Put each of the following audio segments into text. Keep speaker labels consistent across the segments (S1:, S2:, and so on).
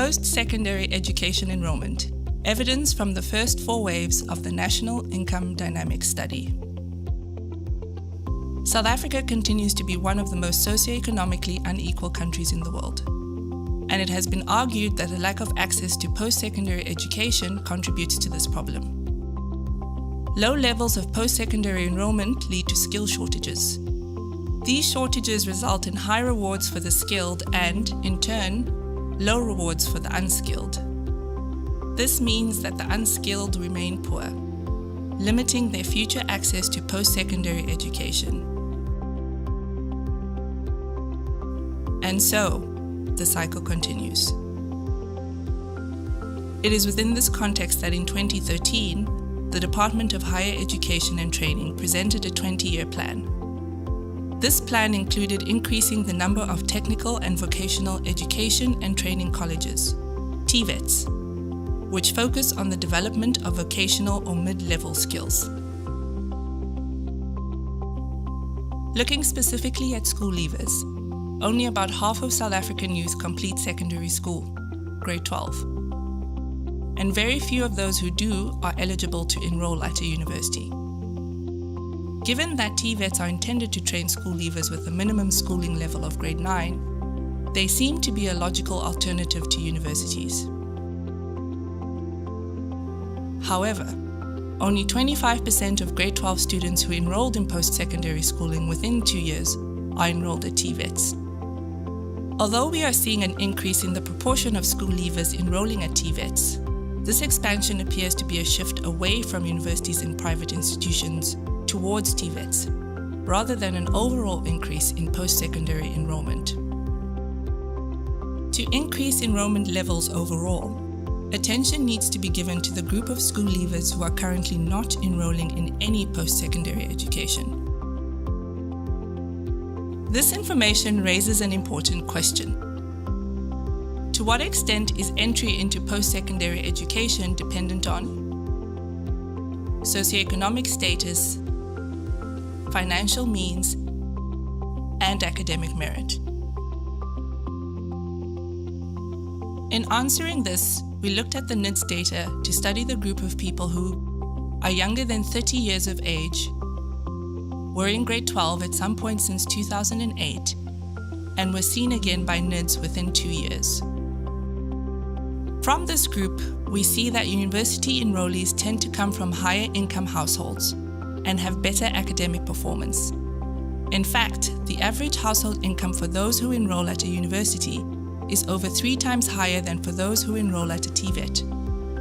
S1: Post-secondary education enrollment. Evidence from the first 4 waves of the National Income Dynamics Study. South Africa continues to be one of the most socio-economically unequal countries in the world. And it has been argued that a lack of access to post-secondary education contributes to this problem. Low levels of post-secondary enrollment lead to skill shortages. These shortages result in high rewards for the skilled and, in turn, low rewards for the unskilled. This means that the unskilled remain poor, limiting their future access to post-secondary education. And so, the cycle continues. It is within this context that in 2013, the Department of Higher Education and Training presented a 20-year plan. This plan included increasing the number of technical and vocational education and training colleges, TVETs, which focus on the development of vocational or mid-level skills. Looking specifically at school leavers, only about half of South African youth complete secondary school, grade 12. And very few of those who do are eligible to enroll at a university. Given that TVETs are intended to train school leavers with a minimum schooling level of grade 9, they seem to be a logical alternative to universities. However, only 25% of grade 12 students who enrolled in post-secondary schooling within 2 years are enrolled at TVETs. Although we are seeing an increase in the proportion of school leavers enrolling at TVETs, this expansion appears to be a shift away from universities and private institutions towards TVETs, rather than an overall increase in post-secondary enrollment. To increase enrollment levels overall, attention needs to be given to the group of school leavers who are currently not enrolling in any post-secondary education. This information raises an important question. To what extent is entry into post-secondary education dependent on socioeconomic status, financial means, and academic merit? In answering this, we looked at the NIDS data to study the group of people who are younger than 30 years of age, were in grade 12 at some point since 2008, and were seen again by NIDS within 2 years. From this group, we see that university enrollees tend to come from higher income households and have better academic performance. In fact, the average household income for those who enroll at a university is over 3 times higher than for those who enroll at a TVET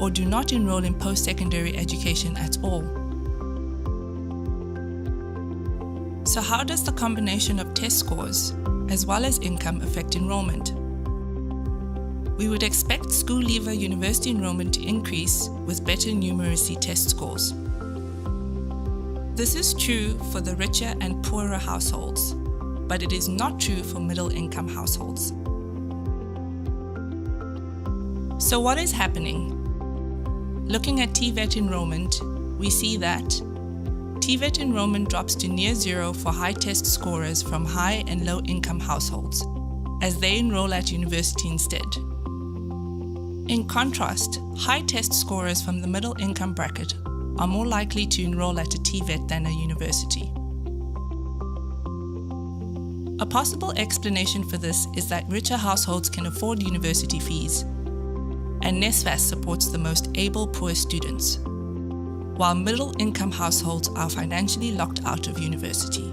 S1: or do not enroll in post-secondary education at all. So how does the combination of test scores as well as income affect enrollment? We would expect school leaver university enrollment to increase with better numeracy test scores. This is true for the richer and poorer households, but it is not true for middle-income households. So what is happening? Looking at TVET enrollment, we see that TVET enrollment drops to near zero for high test scorers from high and low-income households, as they enroll at university instead. In contrast, high test scorers from the middle-income bracket are more likely to enroll at a TVET than a university. A possible explanation for this is that richer households can afford university fees, and NSFAS supports the most able poor students, while middle-income households are financially locked out of university.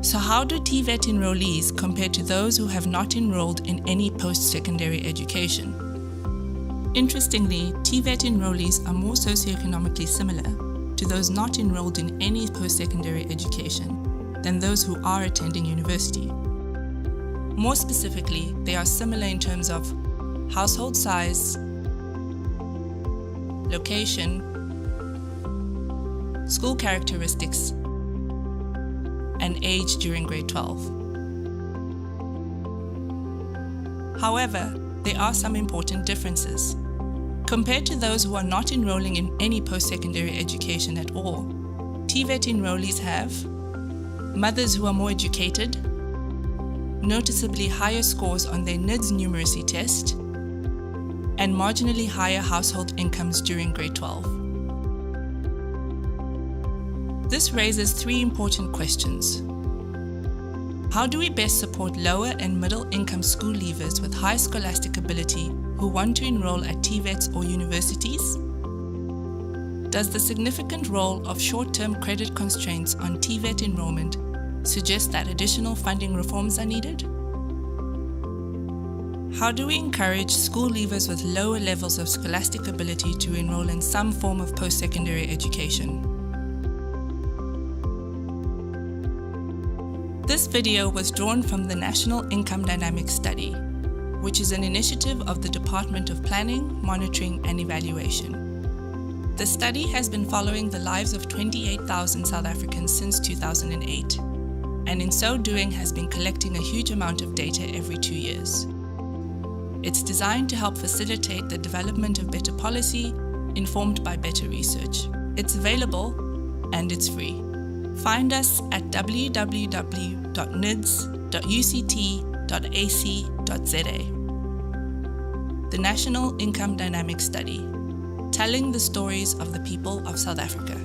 S1: So how do TVET enrollees compare to those who have not enrolled in any post-secondary education? Interestingly, TVET enrollees are more socioeconomically similar to those not enrolled in any post-secondary education than those who are attending university. More specifically, they are similar in terms of household size, location, school characteristics, and age during grade 12. However, there are some important differences. Compared to those who are not enrolling in any post-secondary education at all, TVET enrollees have mothers who are more educated, noticeably higher scores on their NIDS numeracy test, and marginally higher household incomes during grade 12. This raises three important questions. How do we best support lower and middle income school leavers with high scholastic ability who want to enroll at TVETs or universities? Does the significant role of short-term credit constraints on TVET enrollment suggest that additional funding reforms are needed? How do we encourage school leavers with lower levels of scholastic ability to enroll in some form of post-secondary education? This video was drawn from the National Income Dynamics Study, which is an initiative of the Department of Planning, Monitoring and Evaluation. The study has been following the lives of 28,000 South Africans since 2008, and in so doing has been collecting a huge amount of data every 2 years. It's designed to help facilitate the development of better policy, informed by better research. It's available and it's free. Find us at www.nids.uct.ac.za. The National Income Dynamics Study, telling the stories of the people of South Africa.